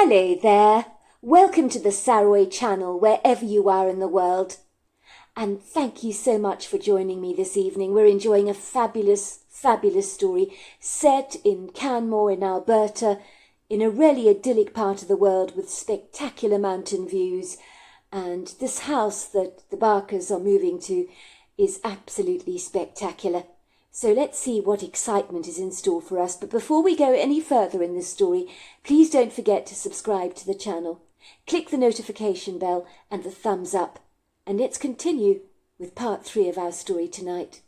Hello there. Welcome to the Saroy channel wherever you are in the world. And thank you so much for joining me this evening. We're enjoying a fabulous story set in Canam in Alberta, in a really idyllic part of the world with spectacular mountain views. And this house that the Barkers are moving to is absolutely spectacular. So let's see what excitement is in store for us. But before we go any further in this story, please don't forget to subscribe to the channel. Click the notification bell and the thumbs up. And let's continue with part 3 of our story tonight.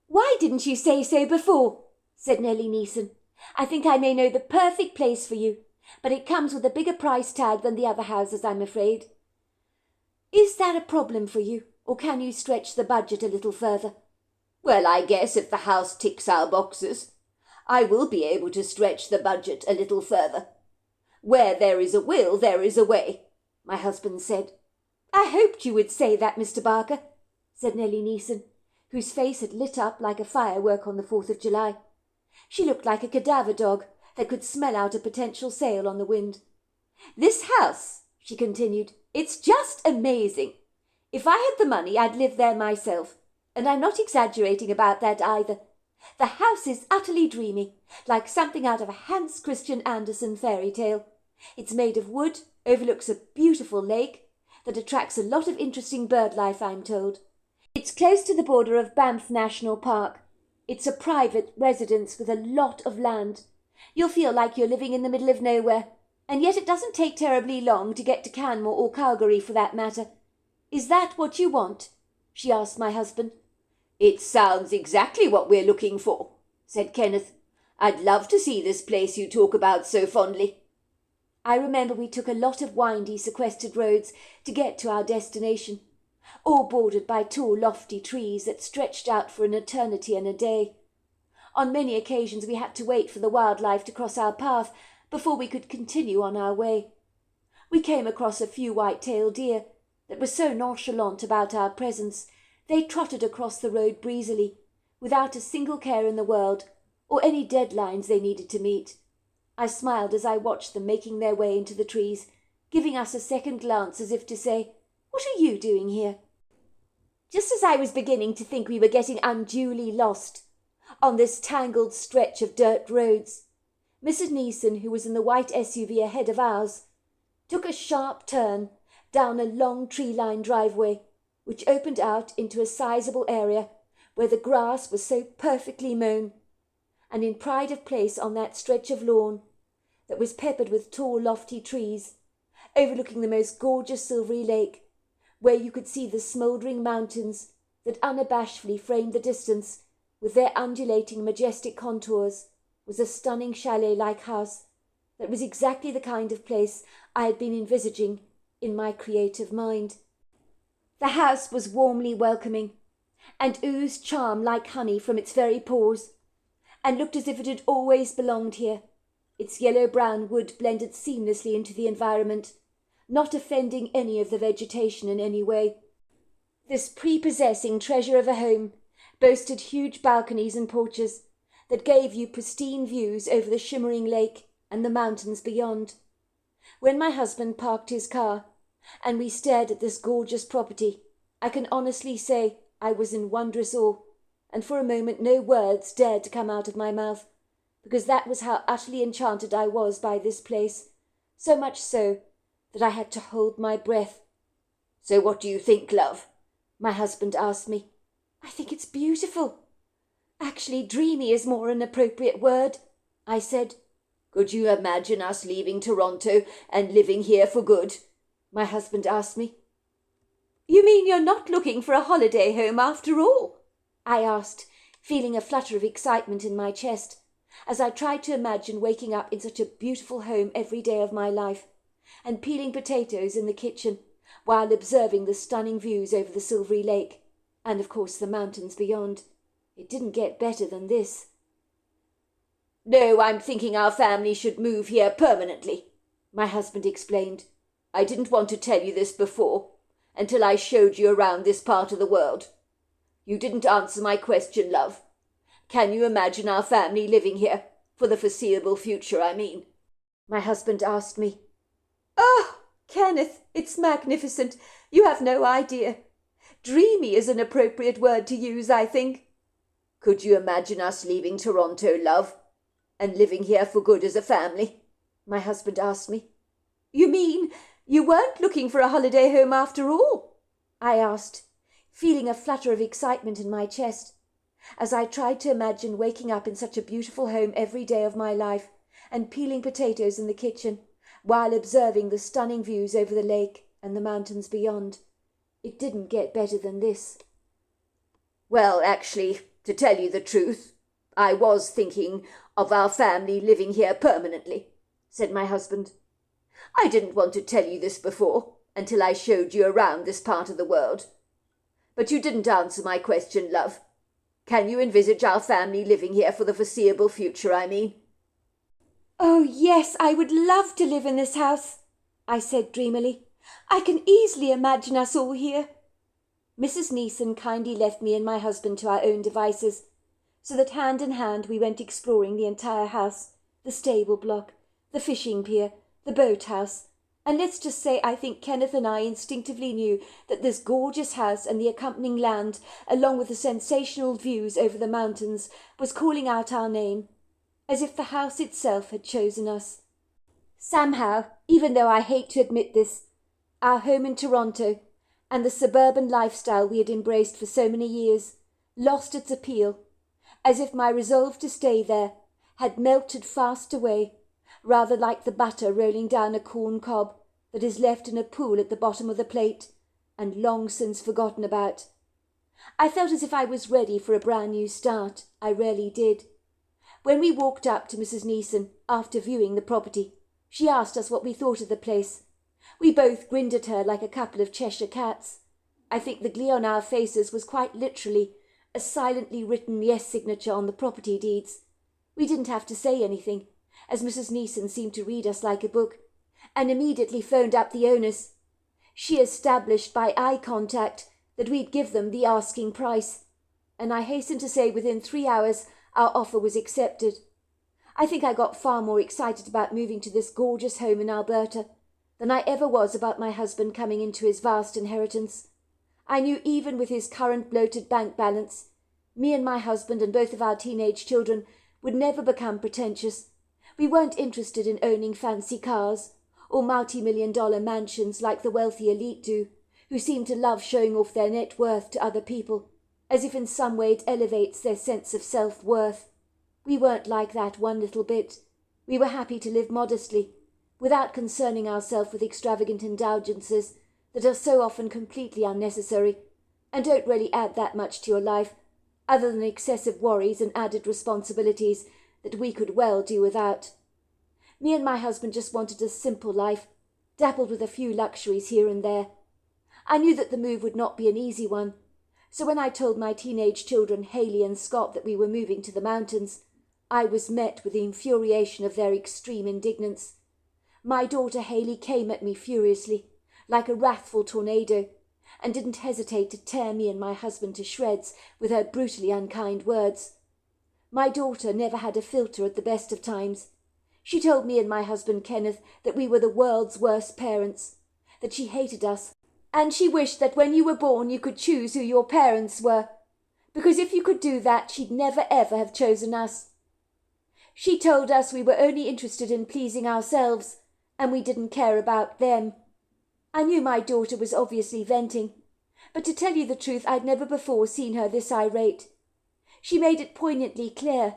"Why didn't you say so before?" said Nellie Neeson. "I think I may know the perfect place for you, but it comes with a bigger price tag than the other houses, I'm afraid." "Is that a problem for you, or can you stretch the budget a little further?" "Well, I guess if the house ticks our boxes, I will be able to stretch the budget a little further. Where there is a will, there is a way," my husband said. "I hoped you would say that, Mr. Barker," said Nellie Neeson, whose face had lit up like a firework on the 4th of July. She looked like a cadaver dog that could smell out a potential sail on the wind. "This house," she continued, "it's just amazing. If I had the money, I'd live there myself. And I'm not exaggerating about that either. The house is utterly dreamy, like something out of a Hans Christian Andersen fairy tale. It's made of wood, overlooks a beautiful lake that attracts a lot of interesting bird life, I'm told. It's close to the border of Banff National Park. It's a private residence with a lot of land. You'll feel like you're living in the middle of nowhere, and yet it doesn't take terribly long to get to Canmore or Calgary for that matter. Is that what you want?" she asked my husband. "It sounds exactly what we're looking for," said Kenneth. "I'd love to see this place you talk about so fondly." I remember we took a lot of windy, sequestered roads to get to our destination, all bordered by tall, lofty trees that stretched out for an eternity and a day. On many occasions we had to wait for the wildlife to cross our path before we could continue on our way. We came across a few white-tailed deer that were so nonchalant about our presence they trotted across the road breezily, without a single care in the world, or any deadlines they needed to meet. I smiled as I watched them making their way into the trees, giving us a second glance as if to say, "What are you doing here?" Just as I was beginning to think we were getting unduly lost on this tangled stretch of dirt roads, Mrs. Neeson, who was in the white SUV ahead of ours, took a sharp turn down a long tree-lined driveway, which opened out into a sizable area where the grass was so perfectly mown, and in pride of place on that stretch of lawn that was peppered with tall, lofty trees, overlooking the most gorgeous silvery lake, where you could see the smouldering mountains that unabashedly framed the distance with their undulating, majestic contours, was a stunning chalet-like house that was exactly the kind of place I had been envisaging in my creative mind. The house was warmly welcoming, and oozed charm like honey from its very pores, and looked as if it had always belonged here. Its yellow-brown wood blended seamlessly into the environment, not offending any of the vegetation in any way. This prepossessing treasure of a home boasted huge balconies and porches that gave you pristine views over the shimmering lake and the mountains beyond. When my husband parked his car, and we stared at this gorgeous property, I can honestly say I was in wondrous awe, and for a moment no words dared to come out of my mouth, because that was how utterly enchanted I was by this place, so much so that I had to hold my breath. "So what do you think, love?" my husband asked me. "I think it's beautiful. Actually, dreamy is more an appropriate word," I said. "Could you imagine us leaving Toronto and living here for good?" my husband asked me. "You mean you're not looking for a holiday home after all?" I asked, feeling a flutter of excitement in my chest, as I tried to imagine waking up in such a beautiful home every day of my life, and peeling potatoes in the kitchen while observing the stunning views over the silvery lake, and of course the mountains beyond. It didn't get better than this. "No, I'm thinking our family should move here permanently," my husband explained. "I didn't want to tell you this before, until I showed you around this part of the world. You didn't answer my question, love. Can you imagine our family living here, for the foreseeable future, I mean?" my husband asked me. "Oh, Kenneth, it's magnificent. You have no idea. Dreamy is an appropriate word to use, I think." "Could you imagine us leaving Toronto, love, and living here for good as a family?" my husband asked me. "You mean you weren't looking for a holiday home after all?" I asked, feeling a flutter of excitement in my chest, as I tried to imagine waking up in such a beautiful home every day of my life and peeling potatoes in the kitchen while observing the stunning views over the lake and the mountains beyond. It didn't get better than this. "Well, actually, to tell you the truth, I was thinking of our family living here permanently," said my husband. "I didn't want to tell you this before, until I showed you around this part of the world. But you didn't answer my question, love. Can you envisage our family living here for the foreseeable future, I mean?" "Oh, yes, I would love to live in this house," I said dreamily. "I can easily imagine us all here." Mrs. Neeson kindly left me and my husband to our own devices, so that hand in hand we went exploring the entire house, the stable block, the fishing pier, the boathouse, and let's just say I think Kenneth and I instinctively knew that this gorgeous house and the accompanying land, along with the sensational views over the mountains, was calling out our name, as if the house itself had chosen us. Somehow, even though I hate to admit this, our home in Toronto and the suburban lifestyle we had embraced for so many years lost its appeal, as if my resolve to stay there had melted fast away, rather like the butter rolling down a corn cob that is left in a pool at the bottom of the plate and long since forgotten about. I felt as if I was ready for a brand new start. I really did. When we walked up to Mrs. Neeson after viewing the property, she asked us what we thought of the place. We both grinned at her like a couple of Cheshire cats. I think the glee on our faces was quite literally a silently written yes signature on the property deeds. We didn't have to say anything, as Mrs. Neeson seemed to read us like a book, and immediately phoned up the owners. She established by eye contact that we'd give them the asking price, and I hasten to say within 3 hours our offer was accepted. I think I got far more excited about moving to this gorgeous home in Alberta than I ever was about my husband coming into his vast inheritance. I knew even with his current bloated bank balance, me and my husband and both of our teenage children would never become pretentious. We weren't interested in owning fancy cars or multi-million-dollar mansions like the wealthy elite do, who seem to love showing off their net worth to other people, as if in some way it elevates their sense of self-worth. We weren't like that one little bit. We were happy to live modestly, without concerning ourselves with extravagant indulgences that are so often completely unnecessary and don't really add that much to your life, other than excessive worries and added responsibilities that we could well do without. Me and my husband just wanted a simple life, dappled with a few luxuries here and there. I knew that the move would not be an easy one, so when I told my teenage children, Haley and Scott, that we were moving to the mountains, I was met with the infuriation of their extreme indignance. My daughter Haley came at me furiously, like a wrathful tornado, and didn't hesitate to tear me and my husband to shreds with her brutally unkind words. My daughter never had a filter at the best of times. She told me and my husband Kenneth that we were the world's worst parents, that she hated us, and she wished that when you were born you could choose who your parents were, because if you could do that she'd never ever have chosen us. She told us we were only interested in pleasing ourselves, and we didn't care about them. I knew my daughter was obviously venting, but to tell you the truth, I'd never before seen her this irate. She made it poignantly clear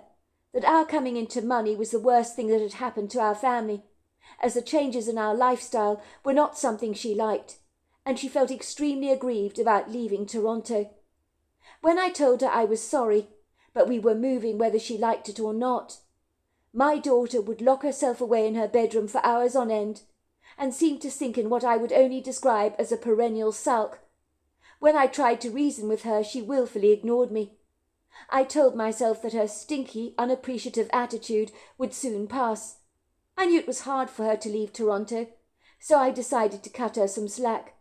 that our coming into money was the worst thing that had happened to our family, as the changes in our lifestyle were not something she liked, and she felt extremely aggrieved about leaving Toronto. When I told her I was sorry, but we were moving whether she liked it or not, my daughter would lock herself away in her bedroom for hours on end, and seemed to sink in what I would only describe as a perennial sulk. When I tried to reason with her, she willfully ignored me. I told myself that her stinky, unappreciative attitude would soon pass. I knew it was hard for her to leave Toronto, so I decided to cut her some slack.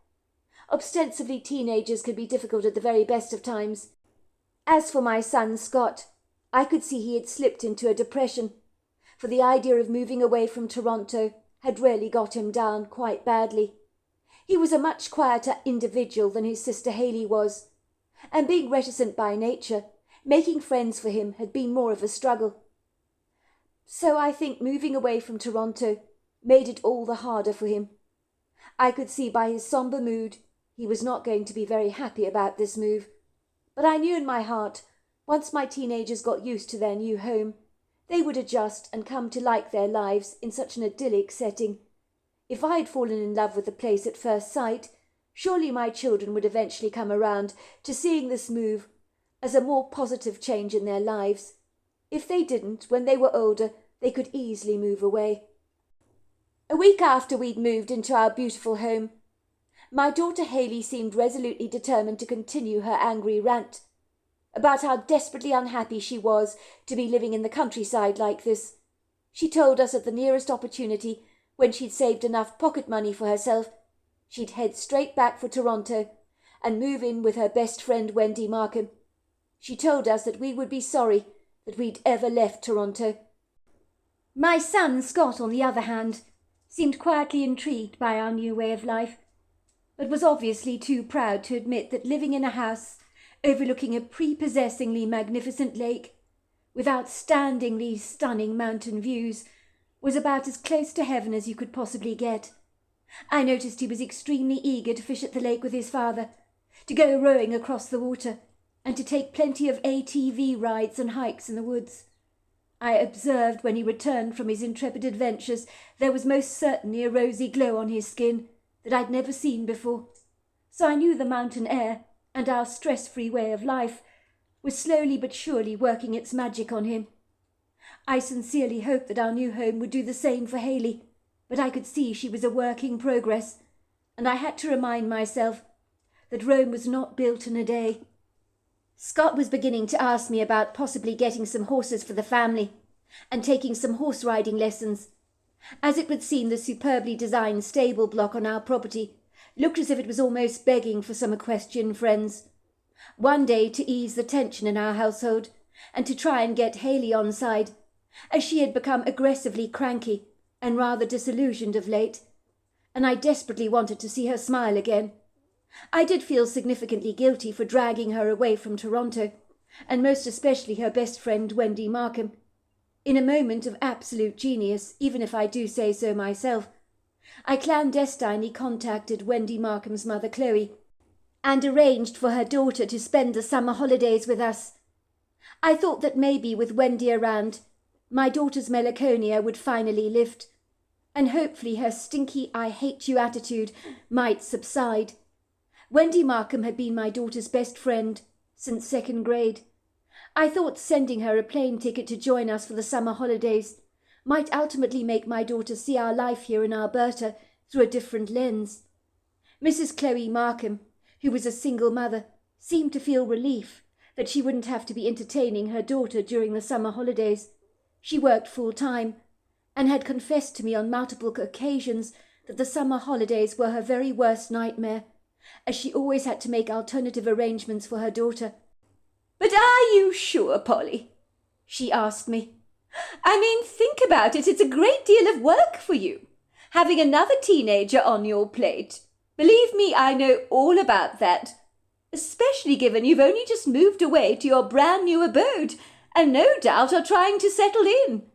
Ostensibly teenagers could be difficult at the very best of times. As for my son Scott, I could see he had slipped into a depression. for the idea of moving away from Toronto had really got him down quite badly. He was a much quieter individual than his sister Hayley was, and being reticent by nature, making friends for him had been more of a struggle. So I think moving away from Toronto made it all the harder for him. I could see by his sombre mood he was not going to be very happy about this move, but I knew in my heart, once my teenagers got used to their new home, they would adjust and come to like their lives in such an idyllic setting. If I had fallen in love with the place at first sight, surely my children would eventually come around to seeing this move as a more positive change in their lives. If they didn't, when they were older, they could easily move away. A week after we'd moved into our beautiful home, my daughter Hayley seemed resolutely determined to continue her angry rant about how desperately unhappy she was to be living in the countryside like this. She told us at the nearest opportunity, when she'd saved enough pocket money for herself, she'd head straight back for Toronto and move in with her best friend Wendy Markham. She told us that we would be sorry that we'd ever left Toronto. My son Scott, on the other hand, seemed quietly intrigued by our new way of life, but was obviously too proud to admit that living in a house overlooking a prepossessingly magnificent lake, with outstandingly stunning mountain views, was about as close to heaven as you could possibly get. I noticed he was extremely eager to fish at the lake with his father, to go rowing across the water, and to take plenty of ATV rides and hikes in the woods. I observed when he returned from his intrepid adventures there was most certainly a rosy glow on his skin that I'd never seen before, so I knew the mountain air and our stress-free way of life was slowly but surely working its magic on him. I sincerely hoped that our new home would do the same for Hayley, but I could see she was a work in progress, and I had to remind myself that Rome was not built in a day. Scott was beginning to ask me about possibly getting some horses for the family and taking some horse riding lessons, as it would seem the superbly designed stable block on our property looked as if it was almost begging for some equestrian friends. One day, to ease the tension in our household and to try and get Hayley on side, as she had become aggressively cranky and rather disillusioned of late, and I desperately wanted to see her smile again. I did feel significantly guilty for dragging her away from Toronto, and most especially her best friend Wendy Markham. In a moment of absolute genius, even if I do say so myself, I clandestinely contacted Wendy Markham's mother Chloe and arranged for her daughter to spend the summer holidays with us. I thought that maybe with Wendy around, my daughter's melancholia would finally lift, and hopefully her stinky I hate you attitude might subside. Wendy Markham had been my daughter's best friend since second grade. I thought sending her a plane ticket to join us for the summer holidays might ultimately make my daughter see our life here in Alberta through a different lens. Mrs. Chloe Markham, who was a single mother, seemed to feel relief that she wouldn't have to be entertaining her daughter during the summer holidays. She worked full-time and had confessed to me on multiple occasions that the summer holidays were her very worst nightmare, as she always had to make alternative arrangements for her daughter. "But are you sure, Polly?" she asked me. "I mean, think about it. It's a great deal of work for you, having another teenager on your plate. Believe me, I know all about that, especially given you've only just moved away to your brand new abode and no doubt are trying to settle in.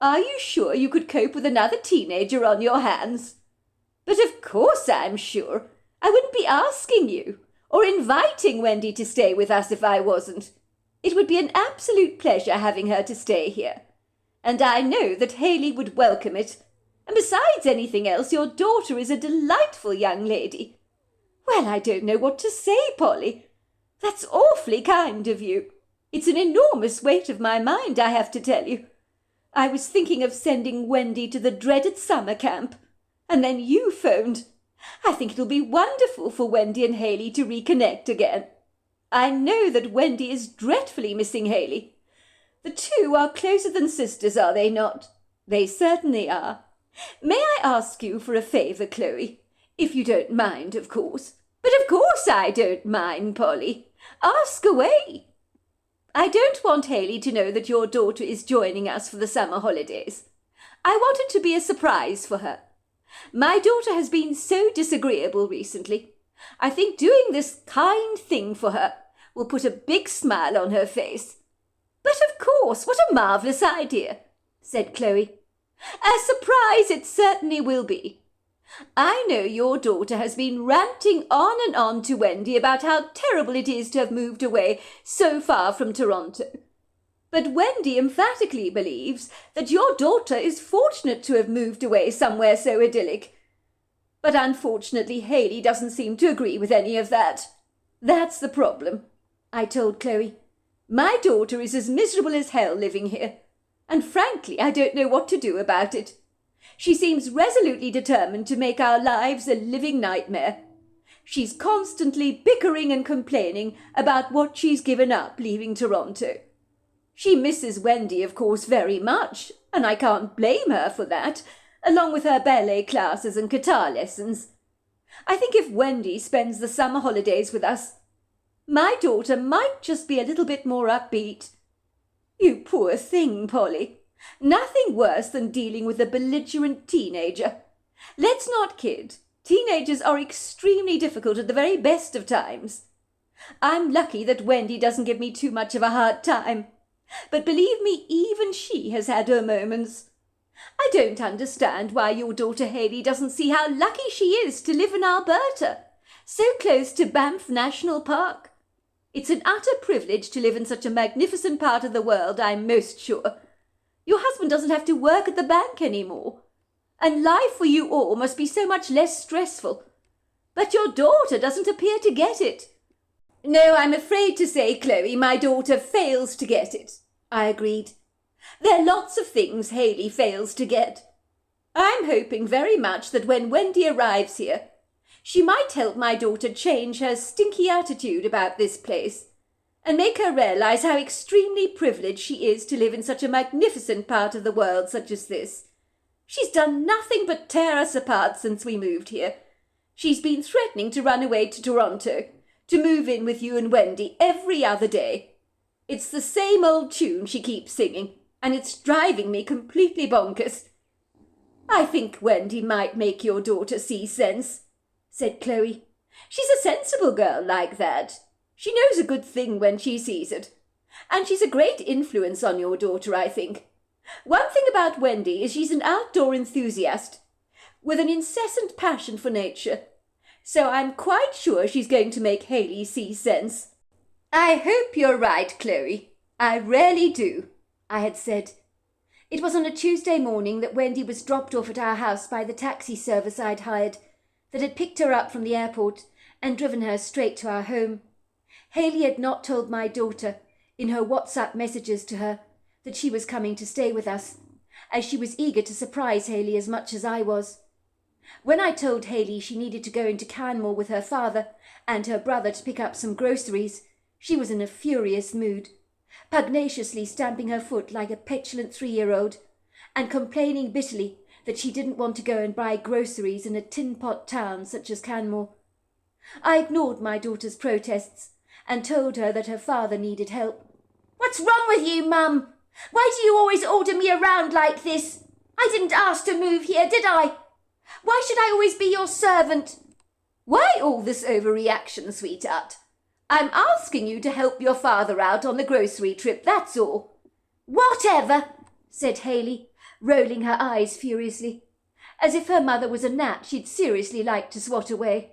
Are you sure you could cope with another teenager on your hands?" "But of course I'm sure. I wouldn't be asking you or inviting Wendy to stay with us if I wasn't. It would be an absolute pleasure having her to stay here. And I know that Hayley would welcome it. And besides anything else, your daughter is a delightful young lady." "Well, I don't know what to say, Polly. That's awfully kind of you. It's an enormous weight of my mind, I have to tell you. I was thinking of sending Wendy to the dreaded summer camp, and then you phoned. I think it'll be wonderful for Wendy and Hayley to reconnect again. I know that Wendy is dreadfully missing Hayley. The two are closer than sisters, are they not?" "They certainly are. May I ask you for a favour, Chloe? If you don't mind, of course." "But of course I don't mind, Polly. Ask away." I don't want Hayley to know that your daughter is joining us for the summer holidays. I want it to be a surprise for her. My daughter has been so disagreeable recently. I think doing this kind thing for her will put a big smile on her face. But of course, what a marvellous idea, said Chloe. A surprise it certainly will be. I know your daughter has been ranting on and on to Wendy about how terrible it is to have moved away so far from Toronto. But Wendy emphatically believes that your daughter is fortunate to have moved away somewhere so idyllic. But unfortunately, Hayley doesn't seem to agree with any of that. That's the problem, I told Chloe. My daughter is as miserable as hell living here, and frankly, I don't know what to do about it. She seems resolutely determined to make our lives a living nightmare. She's constantly bickering and complaining about what she's given up leaving Toronto. She misses Wendy, of course, very much, and I can't blame her for that, along with her ballet classes and guitar lessons. I think if Wendy spends the summer holidays with us, my daughter might just be a little bit more upbeat. You poor thing, Polly. Nothing worse than dealing with a belligerent teenager. Let's not kid. Teenagers are extremely difficult at the very best of times. I'm lucky that Wendy doesn't give me too much of a hard time. But believe me, even she has had her moments. I don't understand why your daughter Hayley doesn't see how lucky she is to live in Alberta, so close to Banff National Park. It's an utter privilege to live in such a magnificent part of the world, I'm most sure. Your husband doesn't have to work at the bank anymore, and life for you all must be so much less stressful. But your daughter doesn't appear to get it. No, I'm afraid to say, Chloe, my daughter fails to get it, I agreed. There are lots of things Hayley fails to get. I'm hoping very much that when Wendy arrives here, she might help my daughter change her stinky attitude about this place and make her realize how extremely privileged she is to live in such a magnificent part of the world such as this. She's done nothing but tear us apart since we moved here. She's been threatening to run away to Toronto, to move in with you and Wendy every other day. It's the same old tune she keeps singing, and it's driving me completely bonkers. I think Wendy might make your daughter see sense, said Chloe. She's a sensible girl like that. She knows a good thing when she sees it. And she's a great influence on your daughter, I think. One thing about Wendy is she's an outdoor enthusiast, with an incessant passion for nature. So I'm quite sure she's going to make Hayley see sense. I hope you're right, Chloe. I really do, I had said. It was on a Tuesday morning that Wendy was dropped off at our house by the taxi service I'd hired, that had picked her up from the airport and driven her straight to our home. Hayley had not told my daughter, in her WhatsApp messages to her, that she was coming to stay with us, as she was eager to surprise Hayley as much as I was. When I told Hayley she needed to go into Canmore with her father and her brother to pick up some groceries, she was in a furious mood, pugnaciously stamping her foot like a petulant 3-year-old, and complaining bitterly that she didn't want to go and buy groceries in a tin-pot town such as Canmore. I ignored my daughter's protests and told her that her father needed help. "What's wrong with you, Mum? Why do you always order me around like this? I didn't ask to move here, did I? Why should I always be your servant?" "Why all this overreaction, sweetheart? I'm asking you to help your father out on the grocery trip, that's all." "Whatever," said Hayley, rolling her eyes furiously, as if her mother was a gnat she'd seriously like to swat away.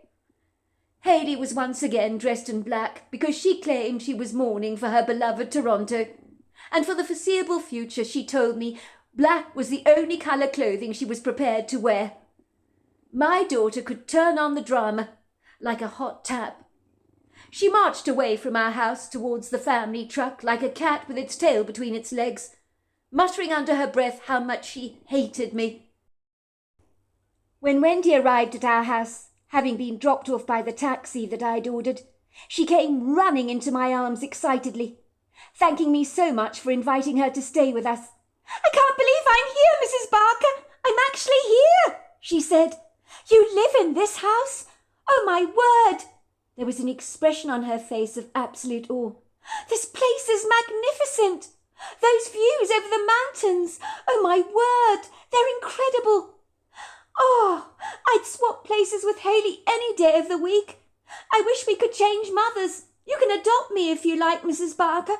Hayley was once again dressed in black because she claimed she was mourning for her beloved Toronto, and for the foreseeable future she told me black was the only colour clothing she was prepared to wear. My daughter could turn on the drama like a hot tap. She marched away from our house towards the family truck like a cat with its tail between its legs, muttering under her breath how much she hated me. When Wendy arrived at our house, having been dropped off by the taxi that I'd ordered, she came running into my arms excitedly, thanking me so much for inviting her to stay with us. "I can't believe I'm here, Mrs. Barker. I'm actually here," she said. "You live in this house? Oh, my word!" There was an expression on her face of absolute awe, This place is magnificent. Those views over the mountains. Oh, my word, they're incredible. Oh, I'd swap places with Haley any day of the week. I wish we could change mothers. You can adopt me if you like, Mrs. Barker.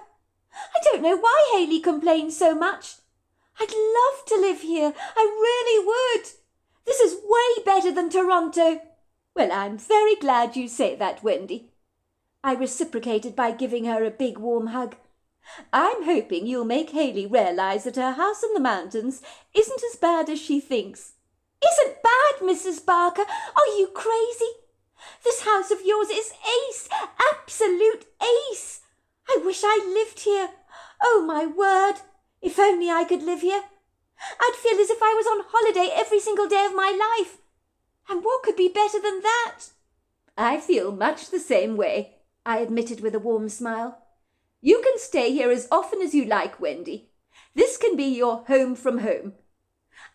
I don't know why Haley complains so much. I'd love to live here. I really would. This is way better than Toronto. Well, I'm very glad you say that, Wendy. I reciprocated by giving her a big warm hug. I'm hoping you'll make Haley realise that her house in the mountains isn't as bad as she thinks. Isn't bad, Mrs. Barker. Are you crazy? This house of yours is ace, absolute ace. I wish I lived here. Oh, my word. If only I could live here. I'd feel as if I was on holiday every single day of my life. And what could be better than that? I feel much the same way, I admitted with a warm smile. You can stay here as often as you like, Wendy. This can be your home from home.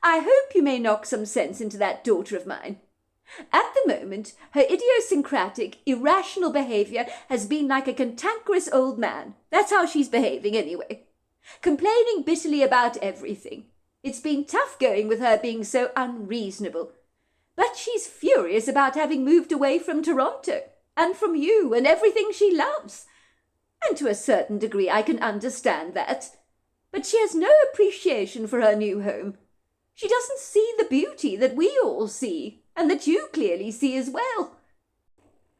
I hope you may knock some sense into that daughter of mine. At the moment, her idiosyncratic, irrational behaviour has been like a cantankerous old man. That's how she's behaving anyway. Complaining bitterly about everything. It's been tough going with her being so unreasonable. But she's furious about having moved away from Toronto, and from you and everything she loves. And to a certain degree I can understand that. But she has no appreciation for her new home. She doesn't see the beauty that we all see, and that you clearly see as well.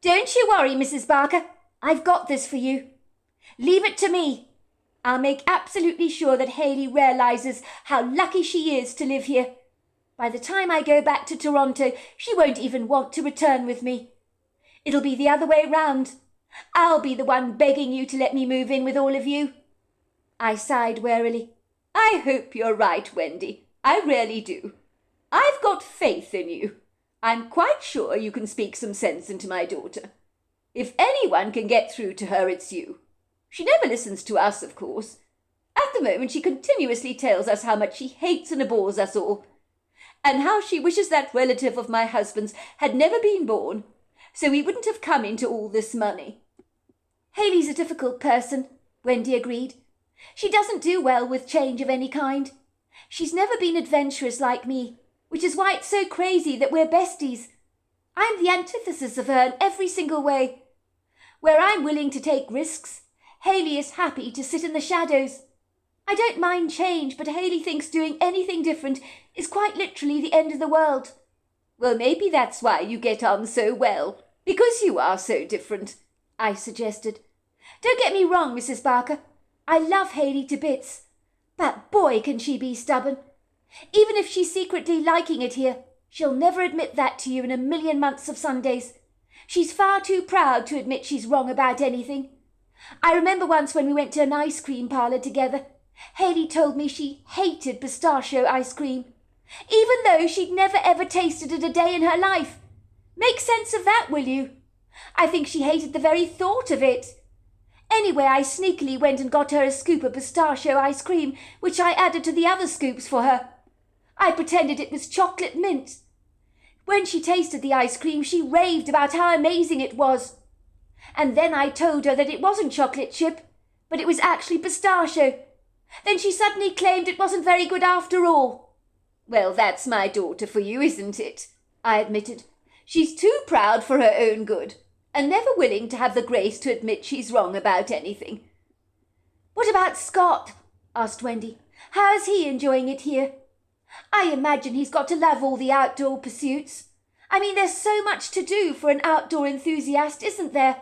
Don't you worry, Mrs. Barker. I've got this for you. Leave it to me. I'll make absolutely sure that Haley realises how lucky she is to live here. By the time I go back to Toronto, she won't even want to return with me. It'll be the other way round. I'll be the one begging you to let me move in with all of you. I sighed wearily. I hope you're right, Wendy. I really do. I've got faith in you. I'm quite sure you can speak some sense into my daughter. If anyone can get through to her, it's you. She never listens to us, of course. At the moment, she continuously tells us how much she hates and abhors us all, and how she wishes that relative of my husband's had never been born, so we wouldn't have come into all this money. Haley's a difficult person, Wendy agreed. She doesn't do well with change of any kind. She's never been adventurous like me, which is why it's so crazy that we're besties. I'm the antithesis of her in every single way. Where I'm willing to take risks, Haley is happy to sit in the shadows. I don't mind change, but Haley thinks doing anything different is quite literally the end of the world. Well, maybe that's why you get on so well, because you are so different, I suggested. Don't get me wrong, Mrs. Barker. I love Haley to bits. But boy, can she be stubborn. Even if she's secretly liking it here, she'll never admit that to you in a million months of Sundays. She's far too proud to admit she's wrong about anything. I remember once when we went to an ice cream parlour together, Haley told me she hated pistachio ice cream, even though she'd never ever tasted it a day in her life. Make sense of that, will you? I think she hated the very thought of it. Anyway, I sneakily went and got her a scoop of pistachio ice cream, which I added to the other scoops for her. I pretended it was chocolate mint. When she tasted the ice cream, she raved about how amazing it was. And then I told her that it wasn't chocolate chip, but it was actually pistachio. Then she suddenly claimed it wasn't very good after all. Well, that's my daughter for you, isn't it? I admitted. She's too proud for her own good, and never willing to have the grace to admit she's wrong about anything. What about Scott? Asked Wendy. How's he enjoying it here? I imagine he's got to love all the outdoor pursuits. I mean, there's so much to do for an outdoor enthusiast, isn't there?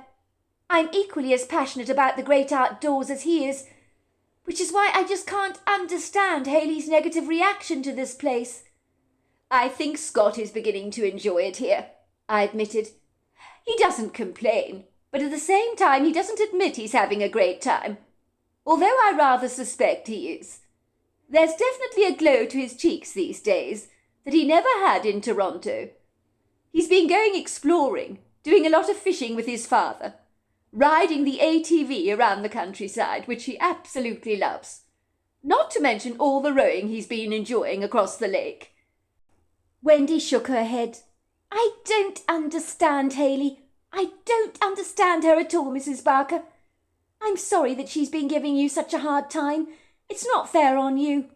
I'm equally as passionate about the great outdoors as he is, which is why I just can't understand Haley's negative reaction to this place. I think Scott is beginning to enjoy it here, I admitted. He doesn't complain, but at the same time he doesn't admit he's having a great time, although I rather suspect he is. There's definitely a glow to his cheeks these days that he never had in Toronto. He's been going exploring, doing a lot of fishing with his father, riding the ATV around the countryside, which he absolutely loves, not to mention all the rowing he's been enjoying across the lake. Wendy shook her head. I don't understand Haley. I don't understand her at all, Mrs. Barker. I'm sorry that she's been giving you such a hard time. It's not fair on you.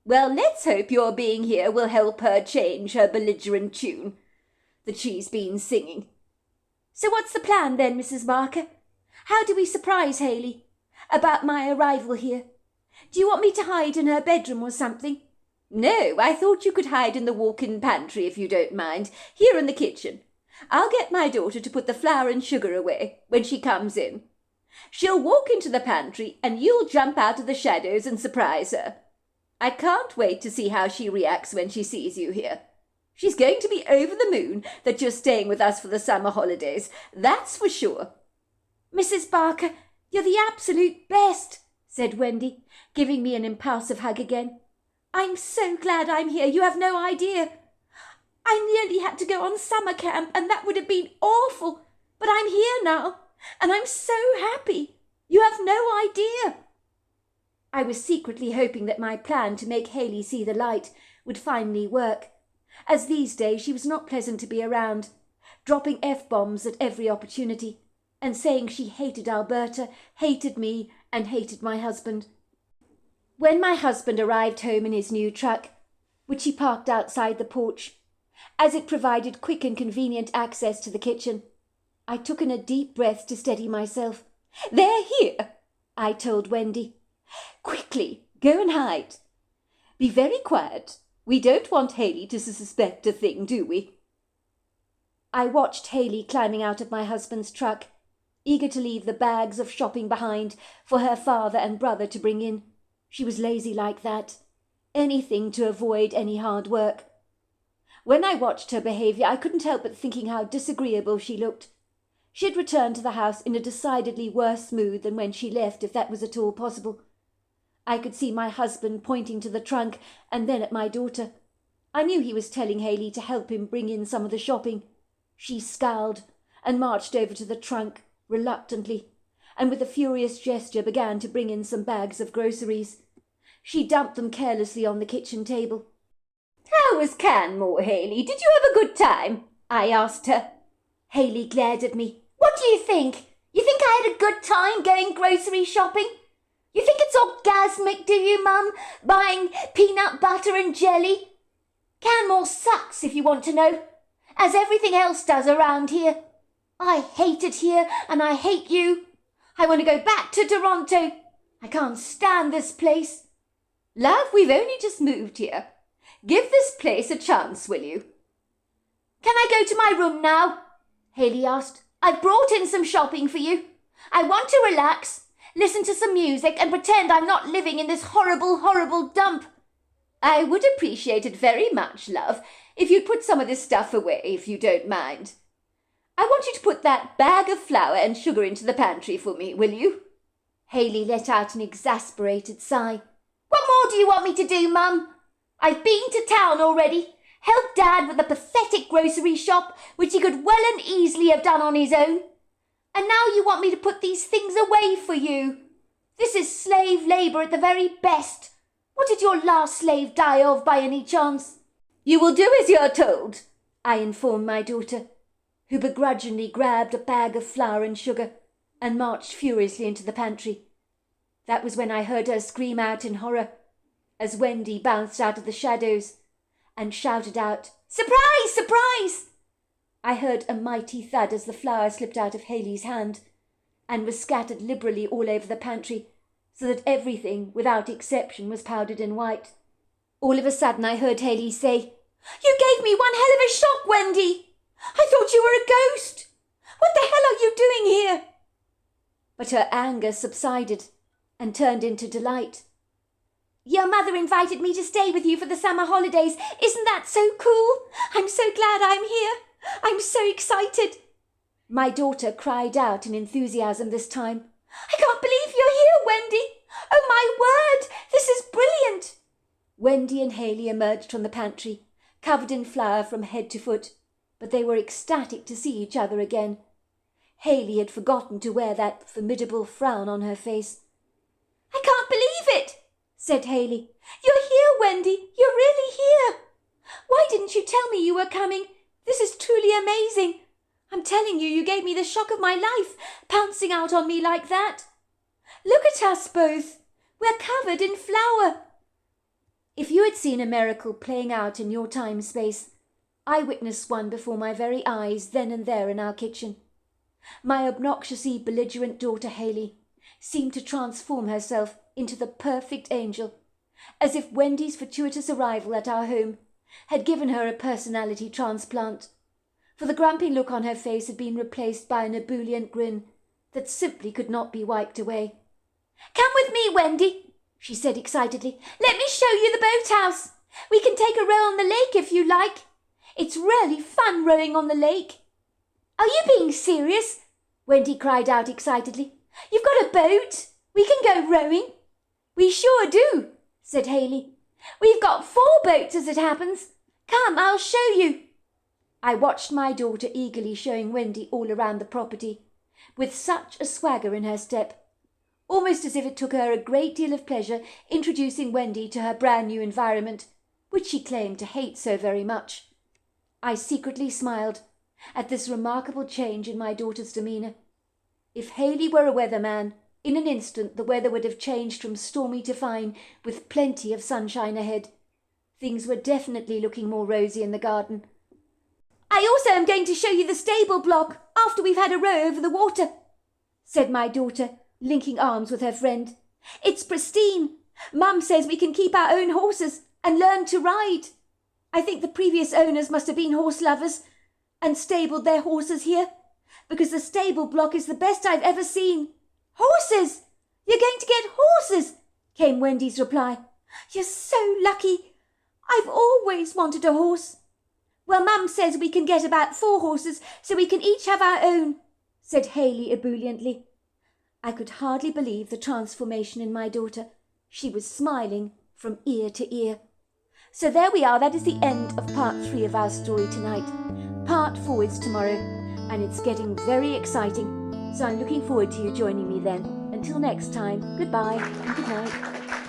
Well, let's hope your being here will help her change her belligerent tune that she's been singing. So what's the plan then, Mrs. Barker? How do we surprise Haley about my arrival here? Do you want me to hide in her bedroom or something? No, I thought you could hide in the walk-in pantry if you don't mind, here in the kitchen. I'll get my daughter to put the flour and sugar away when she comes in. She'll walk into the pantry and you'll jump out of the shadows and surprise her. I can't wait to see how she reacts when she sees you here. She's going to be over the moon that you're staying with us for the summer holidays, that's for sure. Mrs. Barker, you're the absolute best, said Wendy, giving me an impulsive hug again. I'm so glad I'm here, you have no idea. I nearly had to go on summer camp and that would have been awful, but I'm here now and I'm so happy. You have no idea. I was secretly hoping that my plan to make Haley see the light would finally work, as these days she was not pleasant to be around, dropping F-bombs at every opportunity and saying she hated Alberta, hated me and hated my husband. When my husband arrived home in his new truck, which he parked outside the porch, as it provided quick and convenient access to the kitchen, I took in a deep breath to steady myself. They're here, I told Wendy. Quickly, go and hide. Be very quiet. We don't want Haley to suspect a thing, do we? I watched Haley climbing out of my husband's truck, eager to leave the bags of shopping behind for her father and brother to bring in. She was lazy like that. Anything to avoid any hard work. When I watched her behaviour, I couldn't help but thinking how disagreeable she looked. She had returned to the house in a decidedly worse mood than when she left, if that was at all possible. I could see my husband pointing to the trunk and then at my daughter. I knew he was telling Haley to help him bring in some of the shopping. She scowled and marched over to the trunk, reluctantly, and with a furious gesture began to bring in some bags of groceries. She dumped them carelessly on the kitchen table. How was Canmore, Haley? Did you have a good time? I asked her. Haley glared at me. What do you think? You think I had a good time going grocery shopping? You think it's orgasmic, do you, Mum? Buying peanut butter and jelly? Canmore sucks, if you want to know, as everything else does around here. I hate it here, and I hate you. I want to go back to Toronto. I can't stand this place. Love, we've only just moved here. Give this place a chance, will you? Can I go to my room now? Haley asked. I've brought in some shopping for you. I want to relax, listen to some music and pretend I'm not living in this horrible, horrible dump. I would appreciate it very much, love, if you'd put some of this stuff away, if you don't mind. I want you to put that bag of flour and sugar into the pantry for me, will you? Haley let out an exasperated sigh. What more do you want me to do, Mum? I've been to town already. Helped Dad with a pathetic grocery shop, which he could well and easily have done on his own. And now you want me to put these things away for you. This is slave labour at the very best. What did your last slave die of by any chance? You will do as you're told, I informed my daughter, who begrudgingly grabbed a bag of flour and sugar and marched furiously into the pantry. That was when I heard her scream out in horror as Wendy bounced out of the shadows and shouted out, "Surprise! Surprise!" I heard a mighty thud as the flour slipped out of Haley's hand and was scattered liberally all over the pantry, so that everything, without exception, was powdered in white. All of a sudden I heard Haley say, "You gave me one hell of a shock, Wendy! I thought you were a ghost! What the hell are you doing here?" But her anger subsided and turned into delight. "Your mother invited me to stay with you for the summer holidays. Isn't that so cool? I'm so glad I'm here. I'm so excited." My daughter cried out in enthusiasm this time. "I can't believe you're here, Wendy. Oh, my word, this is brilliant." Wendy and Haley emerged from the pantry, covered in flour from head to foot, but they were ecstatic to see each other again. Haley had forgotten to wear that formidable frown on her face. "I can't believe it," said Haley. "You're here, Wendy. You're really here. Why didn't you tell me you were coming? This is truly amazing. I'm telling you, you gave me the shock of my life, pouncing out on me like that." Look at us both. We're covered in flour. If you had seen a miracle playing out in your time-space, I witnessed one before my very eyes then and there in our kitchen. My obnoxiously belligerent daughter Haley seemed to transform herself into the perfect angel, as if Wendy's fortuitous arrival at our home had given her a personality transplant, for the grumpy look on her face had been replaced by an ebullient grin that simply could not be wiped away. Come with me, Wendy, she said excitedly. Let me show you the boathouse. We can take a row on the lake if you like. It's really fun rowing on the lake. Are you being serious? Wendy cried out excitedly. You've got a boat. We can go rowing. We sure do, said Haley. We've got 4 boats as it happens. Come, I'll show you. I watched my daughter eagerly showing Wendy all around the property, with such a swagger in her step, almost as if it took her a great deal of pleasure introducing Wendy to her brand new environment, which she claimed to hate so very much. I secretly smiled at this remarkable change in my daughter's demeanour. If Haley were a weatherman, in an instant the weather would have changed from stormy to fine, with plenty of sunshine ahead. Things were definitely looking more rosy in the garden. I also am going to show you the stable block after we've had a row over the water, said my daughter, linking arms with her friend. It's pristine. Mum says we can keep our own horses and learn to ride. I think the previous owners must have been horse lovers and stabled their horses here, because the stable block is the best I've ever seen. Horses! You're going to get horses, came Wendy's reply. You're so lucky. I've always wanted a horse. Well, Mum says we can get about 4 horses, so we can each have our own, said Haley ebulliently. I could hardly believe the transformation in my daughter. She was smiling from ear to ear. So there we are. That is the end of part 3 of our story tonight. Part 4 is tomorrow, and it's getting very exciting. So I'm looking forward to you joining me then. Until next time, goodbye and good night.